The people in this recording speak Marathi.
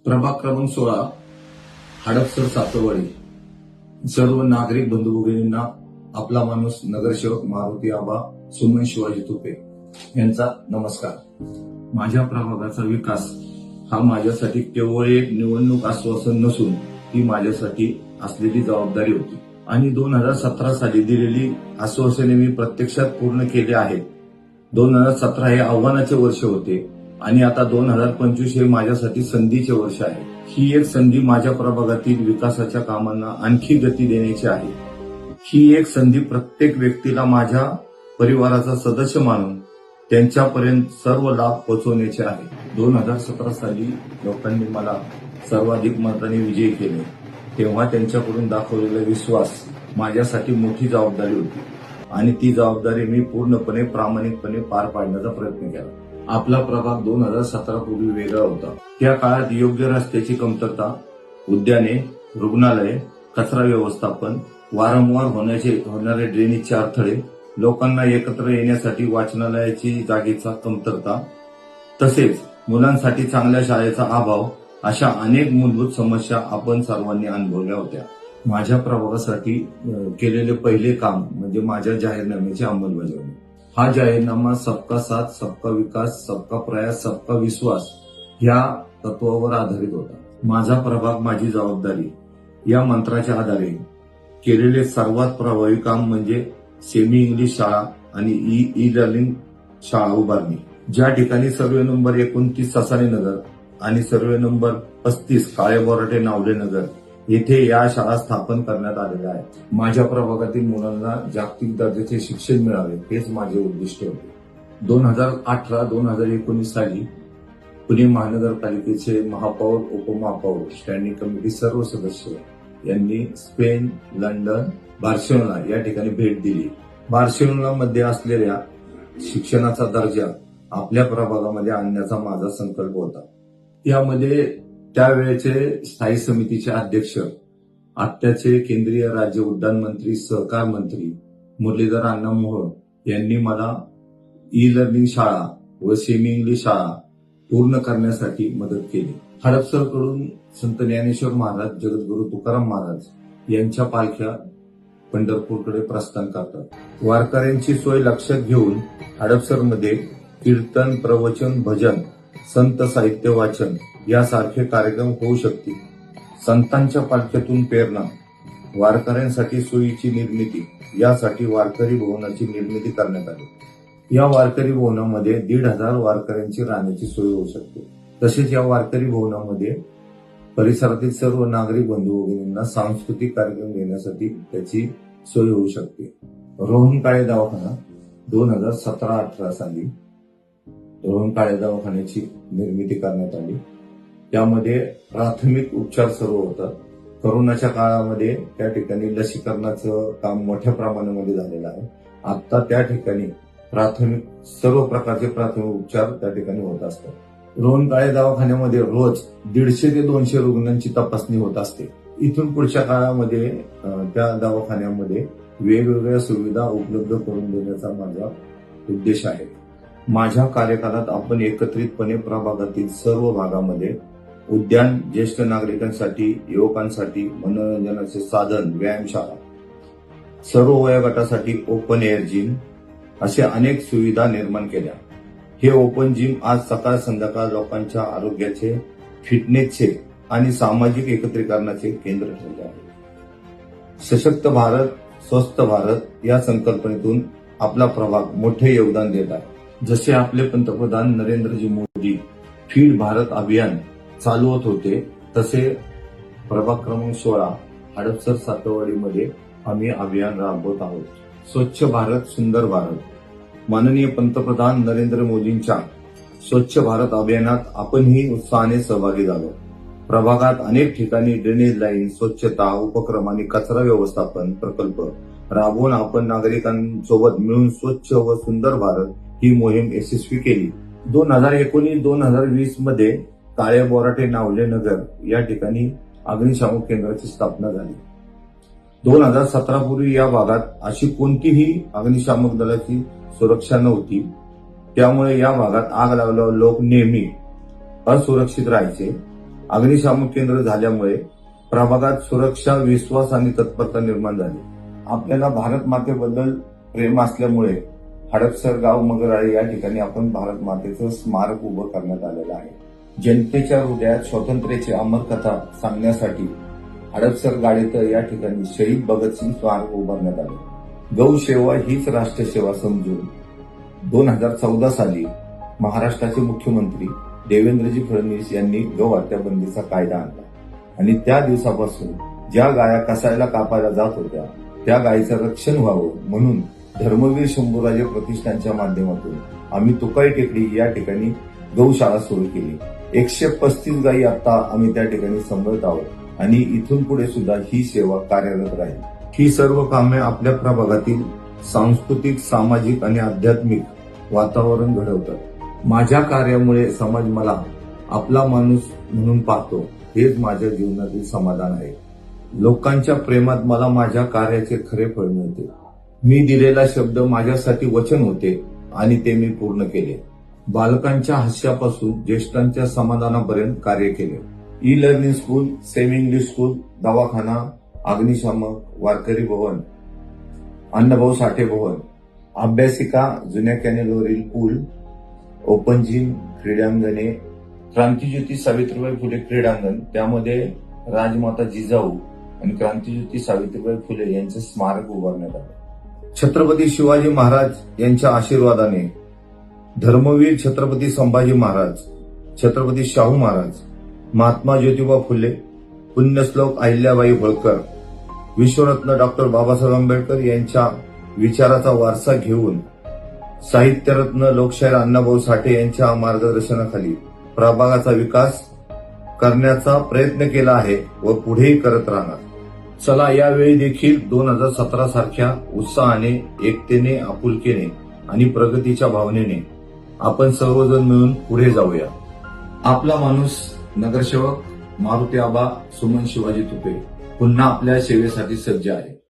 प्रभाग क्रमांक 16 हडपसर सातवडी. सर्व नागरिक बंधू भगिनींना आपला माणूस नगरसेवक मारुती आबा सुमन शिवाजी तुपे यांचा नमस्कार. माझ्या प्रभागाचा विकास हा माझ्यासाठी केवळ एक निवडणूक आश्वासन नसून ती माझ्यासाठी असलेली जबाबदारी होती आणि 2017 साली दिलेली आश्वासने मी प्रत्यक्षात पूर्ण केली आहेत. 2017 हे आव्हानाचे वर्ष होते आणि आता 2025 हे माझ्यासाठी संधीचे वर्ष आहे. ही एक संधी माझ्या प्रभागातील विकासाच्या कामांना आणखी गती देण्याची आहे. ही एक संधी प्रत्येक व्यक्तीला माझ्या परिवाराचा सदस्य मानून त्यांच्यापर्यंत सर्व लाभ पोहोचवण्याचे आहे. 2017 साली लोकांनी मला सर्वाधिक मताने विजयी केले, तेव्हा त्यांच्याकडून दाखवलेला विश्वास माझ्यासाठी मोठी जबाबदारी होती आणि ती जबाबदारी मी पूर्णपणे प्रामाणिकपणे पार पाडण्याचा प्रयत्न केला. आपला प्रभाग 2017 पूर्वी वेगळा होता. त्या काळात योग्य रस्त्याची कमतरता, उद्याने, रुग्णालये, कचरा व्यवस्थापन, वारंवार होणारे ड्रेनेजचे अडथळे, लोकांना एकत्र येण्यासाठी वाचनालयाची जागेचा कमतरता, तसेच मुलांसाठी चांगल्या शाळेचा अभाव अशा अनेक मूलभूत समस्या आपण सर्वांनी अनुभवल्या होत्या. माझ्या प्रभागासाठी केलेले पहिले काम म्हणजे माझ्या जाहीरनाम्याची अंमलबजावणी. हा जाहीरनामा सबका साथ, सबका विकास, सबका प्रयास, सबका विश्वास या तत्वावर आधारित होता. माझा प्रभाग माझी जबाबदारी या मंत्राच्या आधारे केलेले सर्वात प्रभावी काम म्हणजे सेमी इंग्लिश शाळा आणि ई लर्निंग शाळा उभारणी. ज्या ठिकाणी सर्वे नंबर 29 ससाणे नगर आणि सर्वे नंबर 35 काळे बोराटे नावले नगर येथे या शाळा स्थापन करण्यात आलेल्या आहेत. माझ्या प्रभागातील मुलांना जागतिक दर्जाचे शिक्षण मिळावे हेच माझे उद्दिष्ट होते. 2018-2019 साली पुणे महानगरपालिकेचे महापौर, उपमहापौर, स्टँडिंग कमिटी सर्व सदस्य यांनी स्पेन, लंडन, बार्सिलोना या ठिकाणी भेट दिली. बार्सिलोनामध्ये असलेल्या शिक्षणाचा दर्जा आपल्या प्रभागामध्ये आणण्याचा माझा संकल्प होता. यामध्ये त्यावेळेचे स्थायी समितीचे अध्यक्ष, आत्ताचे केंद्रीय राज्य उड्डाण मंत्री, सहकार मंत्री मुरलीधर अण्णा मोहोळ यांनी मला ई लर्निंग शाळा व सेमी इंग्लिश शाळा पूर्ण करण्यासाठी मदत केली. हडपसरकडून संत ज्ञानेश्वर महाराज, जगद्गुरू तुकाराम महाराज यांच्या पालख्या पंढरपूरकडे प्रस्थान करतात. वारकऱ्यांची सोय लक्षात घेऊन हडपसरमध्ये कीर्तन, प्रवचन, भजन, संत साहित्य वाचन यासारखे कार्यक्रम होऊ शकतील. संतांच्या पालख्यातून प्रेरणा, वारकऱ्यांसाठी सोयीची निर्मिती यासाठी वारकरी भवनाची निर्मिती करण्यात आली. या वारकरी भवनामध्ये 1,500 वारकऱ्यांची राहण्याची सोय होऊ शकते. तसेच या वारकरी भवनामध्ये परिसरातील सर्व नागरिक बंधू भगिनींना सांस्कृतिक कार्यक्रम घेण्यासाठी त्याची सोय होऊ शकते. रोहनकाळे दवाखाना 2017-18 साली रोहनकाळे दवाखान्याची निर्मिती करण्यात आली. त्यामध्ये प्राथमिक उपचार सर्व होतात. कोरोनाच्या काळामध्ये त्या ठिकाणी लसीकरणाचं काम मोठ्या प्रमाणामध्ये झालेलं आहे. आता त्या ठिकाणी सर्व प्रकारचे प्राथमिक उपचार त्या ठिकाणी होत असतात. रोहनकाळे दवाखान्यामध्ये रोज 150 ते 200 रुग्णांची तपासणी होत असते. इथून पुढच्या काळामध्ये त्या दवाखान्यामध्ये वेगवेगळ्या सुविधा उपलब्ध करून देण्याचा माझा उद्देश आहे. माझ्या कार्यकालात आपण एकत्रितपणे प्रभागातील सर्व भागामध्ये उद्यान, ज्येष्ठ नागरिकांसाठी, युवकांसाठी मनोरंजनाचे साधन, व्यायामशाळा, सर्व वयोगटासाठी ओपन एअर जिम असे अनेक सुविधा निर्माण केल्या. हे ओपन जिम आज सकाळ संध्याकाळ लोकांच्या आरोग्याचे, फिटनेसचे आणि सामाजिक एकत्रीकरणाचे केंद्र ठरले आहे. सशक्त भारत, स्वस्थ भारत या संकल्पनेतून आपला प्रभाग मोठे योगदान देत आहे. जसे आपले पंतप्रधान नरेंद्रजी मोदी फीड भारत अभियान चालवत होते, तसे प्रभाग क्रमांक 16 हडपसर सातवडीमध्ये आम्ही अभियान राबवत आहोत. स्वच्छ भारत, सुंदर भारत. माननीय पंतप्रधान नरेंद्र मोदींच्या स्वच्छ भारत अभियानात आपणही उत्साहाने सहभागी झालो. प्रभागात अनेक ठिकाणी ड्रेनेज लाईन, स्वच्छता उपक्रम आणि कचरा व्यवस्थापन प्रकल्प राबवून आपण नागरिकांसोबत मिळून स्वच्छ व सुंदर भारत ही मोहीम यशस्वी केली. 2019-2020 मध्ये काळे बोराटे नावले नगर या ठिकाणी अग्निशामक केंद्राची स्थापना झाली. 2017 पूर्वी या भागात अशी कोणतीही अग्निशामक दलाची सुरक्षा नव्हती. त्यामुळे या भागात आग लागल्यावर लोक नेहमी असुरक्षित राहायचे. अग्निशामक केंद्र झाल्यामुळे प्रभागात सुरक्षा, विश्वास आणि तत्परता निर्माण झाली. आपल्याला भारत मातेबद्दल प्रेम असल्यामुळे हडपसर गाव मगराळे या ठिकाणी आपण भारत मातेचं स्मारक उभं करण्यात आलेलं आहे. जनतेच्या हृदयात स्वातंत्र्याची अमर कथा सांगण्यासाठी हडपसर गाडीत या ठिकाणी शहीद भगतसिंग स्मारक उभारण्यात आले. गौ सेवा हीच राष्ट्रसेवा समजून 2014 साली महाराष्ट्राचे मुख्यमंत्री देवेंद्रजी फडणवीस यांनी गौ हत्या बंदीचा कायदा आणला आणि त्या दिवसापासून ज्या गाया कसायला कापायला जात होत्या त्या गायीचं रक्षण व्हावं म्हणून धर्मवीर शंभूराजे प्रतिष्ठानच्या माध्यमातून आम्ही तुकाई टेकडी या ठिकाणी गौशाळा सुरू केली. 135 गायी आता आम्ही त्या ठिकाणी सांभाळत आहोत आणि इथून पुढे सुद्धा ही सेवा कार्यरत राहील. ही सर्व कामे आपल्या प्रभागातील सांस्कृतिक, सामाजिक आणि आध्यात्मिक वातावरण घडवतात. माझ्या कार्यामुळे समाज मला आपला माणूस म्हणून पाहतो, हेच माझ्या जीवनातील समाधान आहे. लोकांच्या प्रेमात मला माझ्या कार्याचे खरे फळ मिळते. मी दिलेला शब्द माझ्यासाठी वचन होते आणि ते मी पूर्ण केले. बालकांच्या हास्यापासून ज्येष्ठांच्या समाधानापर्यंत कार्य केले. E learning school, semi English school, दवाखाना, अग्निशामक, वारकरी भवन, अण्णाभाऊ साठे भवन, अभ्यासिका, जुन्या कॅनेलवरील पूल, ओपन जिम, क्रीडांगणे, क्रांतिज्योती सावित्रीबाई फुले क्रीडांगण, त्यामध्ये राजमाता जिजाऊ आणि क्रांतिज्योती सावित्रीबाई फुले यांचे स्मारक उभारण्यात आले. छत्रपती शिवाजी महाराज यांच्या आशीर्वादाने धर्मवीर छत्रपती संभाजी महाराज, छत्रपती शाहू महाराज, महात्मा ज्योतिबा फुले, पुण्यश्लोक अहिल्याबाई होळकर, विश्वरत्न डॉक्टर बाबासाहेब आंबेडकर यांच्या विचाराचा वारसा घेऊन साहित्यरत्न लोकशाहीर अण्णाभाऊ साठे यांच्या मार्गदर्शनाखाली प्रभागाचा विकास करण्याचा प्रयत्न केला आहे व पुढेही करत राहणार. चला यावेळी देखील 2017 सारख्या उत्साहाने, एकतेने, आपुलकीने आणि प्रगतीच्या भावनेने आपण सर्वजण मिळून पुढे जाऊया. आपला माणूस नगरसेवक मारुती आबा सुमन शिवाजी तुपे पुन्हा आपल्या सेवेसाठी सज्ज आहे.